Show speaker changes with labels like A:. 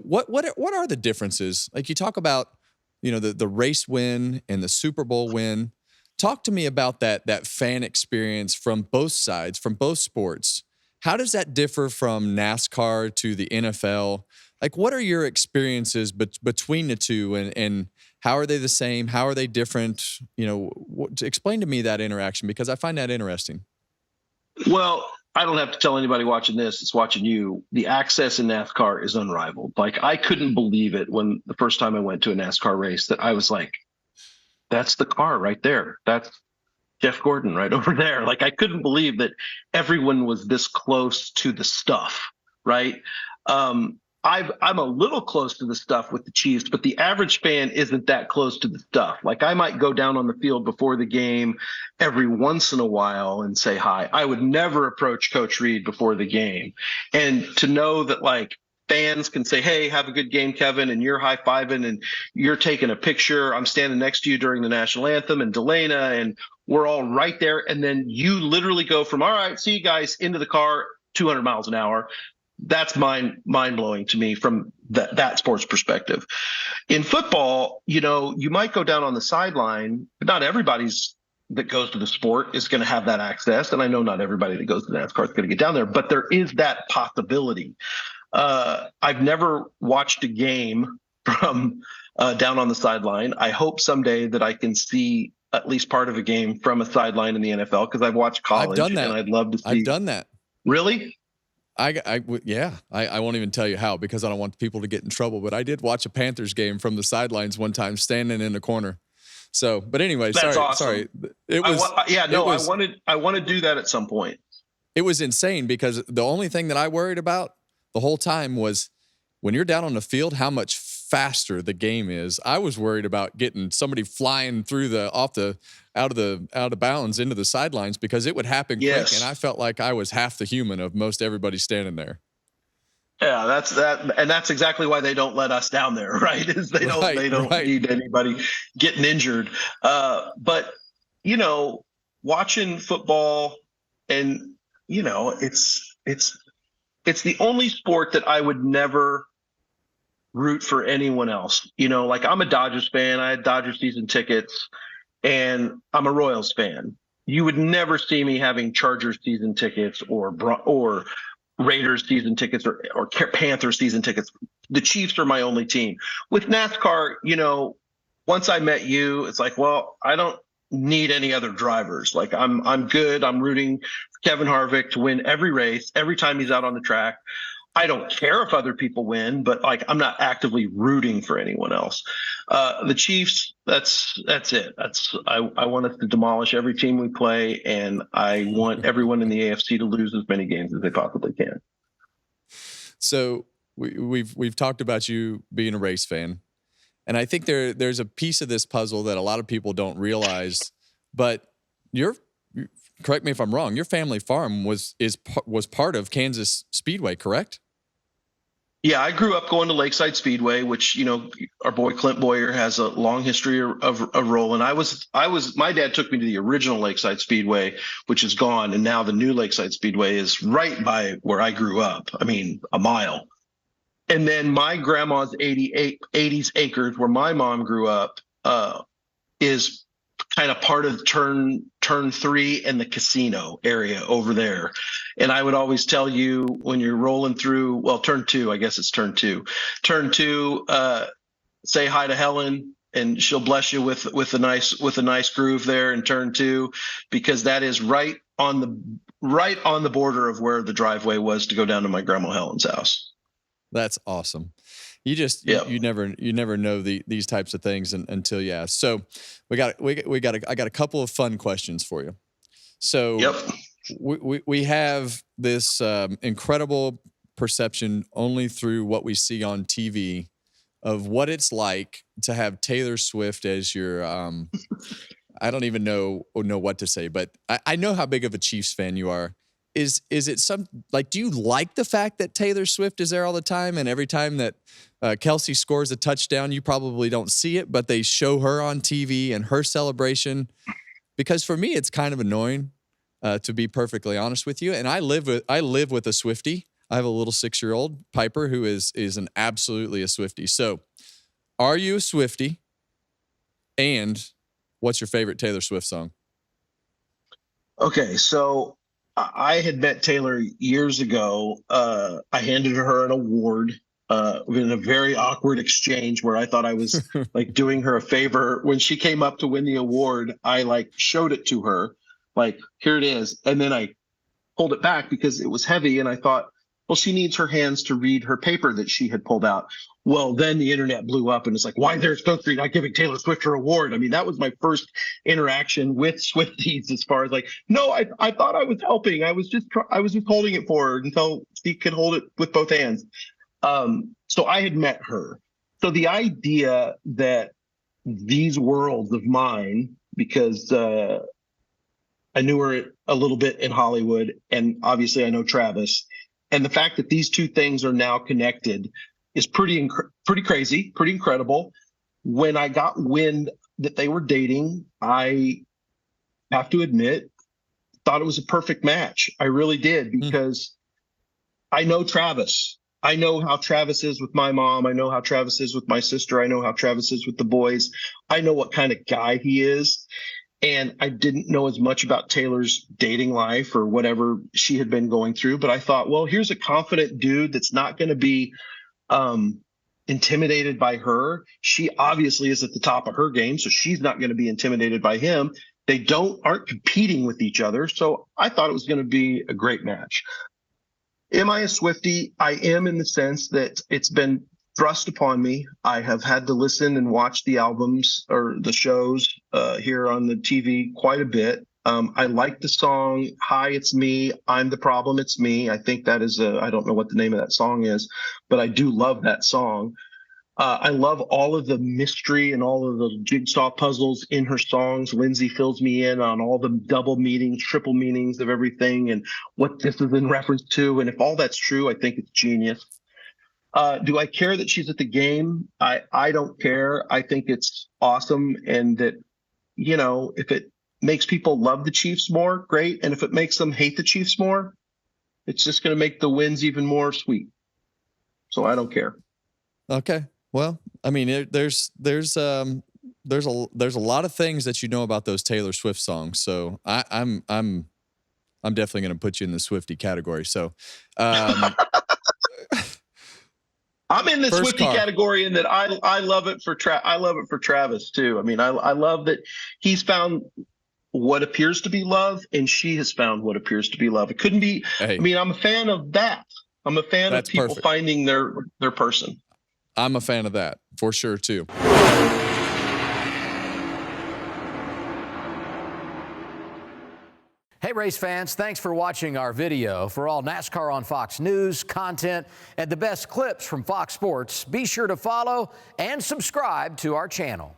A: what are the differences? Like you talk about, the race win and the Super Bowl win. Talk to me about that fan experience from both sides, from both sports. How does that differ from NASCAR to the NFL? Like, what are your experiences between the two, and how are they the same? How are they different? Explain to me that interaction, because I find that interesting.
B: Well, I don't have to tell anybody watching this, it's watching you. The access in NASCAR is unrivaled. Like, I couldn't believe it when the first time I went to a NASCAR race that I was like, that's the car right there. That's Jeff Gordon right over there. Like, I couldn't believe that everyone was this close to the stuff, right? I'm a little close to the stuff with the Chiefs, but the average fan isn't that close to the stuff. Like, I might go down on the field before the game every once in a while and say hi. I would never approach Coach Reed before the game. And to know that, like, fans can say, hey, have a good game, Kevin, and you're high-fiving and you're taking a picture. I'm standing next to you during the national anthem and Delana, and we're all right there. And then you literally go from, all right, see you guys, into the car, 200 miles an hour. That's mind-blowing to me from that sports perspective. In football, you might go down on the sideline, but not everybody's that goes to the sport is going to have that access. And I know not everybody that goes to NASCAR is going to get down there, but there is that possibility. I've never watched a game from down on the sideline. I hope someday that I can see at least part of a game from a sideline in the NFL, because I've watched college.
A: I've done that.
B: And I'd love to see.
A: I've done that.
B: Really?
A: I won't even tell you how, because I don't want people to get in trouble, but I did watch a Panthers game from the sidelines one time, standing in the corner. So, but anyway,
B: that's
A: sorry.
B: Awesome.
A: Sorry.
B: I want to do that at some point.
A: It was insane, because the only thing that I worried about the whole time was when you're down on the field, how much faster the game is. I was worried about getting somebody flying through out of bounds into the sidelines, because it would happen quick, and I felt like I was half the human of most everybody standing there.
B: Yeah, that's exactly why they don't let us down there, right? Is they don't need anybody getting injured. But watching football, and it's the only sport that I would never root for anyone else. Like, I'm a Dodgers fan. I had Dodger season tickets, and I'm a Royals fan. You would never see me having Chargers season tickets or Raiders season tickets or Panthers season tickets. The Chiefs are my only team. With NASCAR, once I met you, it's like, well, I don't need any other drivers. Like, I'm good. I'm rooting for Kevin Harvick to win every race, every time he's out on the track. I don't care if other people win, but, like, I'm not actively rooting for anyone else. The Chiefs, that's it. I want us to demolish every team we play, and I want everyone in the AFC to lose as many games as they possibly can.
A: So we've talked about you being a race fan, and I think there's a piece of this puzzle that a lot of people don't realize. But correct me if I'm wrong, your family farm was part of Kansas Speedway, correct?
B: Yeah, I grew up going to Lakeside Speedway, which, our boy Clint Boyer has a long history of rolling. My dad took me to the original Lakeside Speedway, which is gone, and now the new Lakeside Speedway is right by where I grew up. I mean, a mile. And then my grandma's 80s acres, where my mom grew up, is kind of part of turn 3 and the casino area over there. And I would always tell you, when you're rolling through, turn 2, I guess it's turn 2, say hi to Helen, and she'll bless you with a nice groove there in turn 2, because that is right on the border of where the driveway was to go down to my grandma Helen's house.
A: That's awesome. You never know these types of things until you ask. So I got a couple of fun questions for you. So we have this incredible perception only through what we see on TV of what it's like to have Taylor Swift as your I don't even know what to say, but I know how big of a Chiefs fan you are. Is it do you like the fact that Taylor Swift is there all the time, and every time that Kelce scores a touchdown, you probably don't see it, but they show her on TV and her celebration? Because for me, it's kind of annoying, to be perfectly honest with you. And I live with a Swiftie. I have a little 6-year-old, Piper, who is absolutely a Swiftie. So are you a Swiftie? And what's your favorite Taylor Swift song?
B: Okay, so I had met Taylor years ago. I handed her an award in a very awkward exchange where I thought I was like doing her a favor. When she came up to win the award, I like showed it to her, like, here it is. And then I pulled it back because it was heavy. And I thought, well, she needs her hands to read her paper that she had pulled out. Well, then the internet blew up and it's like, why is Eric Stonestreet not giving Taylor Swift her award? I mean, that was my first interaction with Swifties as far as like, no, I thought I was helping. I was just holding it for her until she could hold it with both hands. So I had met her. So the idea that these worlds of mine, because I knew her a little bit in Hollywood, and obviously I know Travis, and the fact that these two things are now connected is pretty crazy, pretty incredible. When I got wind that they were dating, I have to admit, thought it was a perfect match. I really did, because I know Travis. I know how Travis is with my mom. I know how Travis is with my sister. I know how Travis is with the boys. I know what kind of guy he is. And I didn't know as much about Taylor's dating life or whatever she had been going through. But I thought, well, here's a confident dude that's not going to be intimidated by her. She obviously is at the top of her game, so she's not going to be intimidated by him. They aren't competing with each other. So I thought it was going to be a great match. Am I a Swiftie? I am, in the sense that it's been thrust upon me. I have had to listen and watch the albums or the shows here on the TV quite a bit. I like the song, Hi, It's Me, I'm the Problem, It's Me. I think that is I don't know what the name of that song is, but I do love that song. I love all of the mystery and all of the jigsaw puzzles in her songs. Lindsay fills me in on all the double meanings, triple meanings of everything and what this is in reference to. And if all that's true, I think it's genius. Do I care that she's at the game? I don't care. I think it's awesome. And that, if it makes people love the Chiefs more, great. And if it makes them hate the Chiefs more, it's just going to make the wins even more sweet. So I don't care.
A: Okay. Well, I mean, there's a lot of things that you know about those Taylor Swift songs. So I'm definitely going to put you in the Swiftie category. So,
B: I'm in the Swiftie category in that I love it for Travis too. I mean, I love that he's found what appears to be love, and she has found what appears to be love. It couldn't be. Hey, I mean, I'm a fan of that. I'm a fan of people finding their person.
A: I'm a fan of that for sure too.
C: Hey, race fans, thanks for watching our video. For all NASCAR on Fox News, content, and the best clips from Fox Sports, be sure to follow and subscribe to our channel.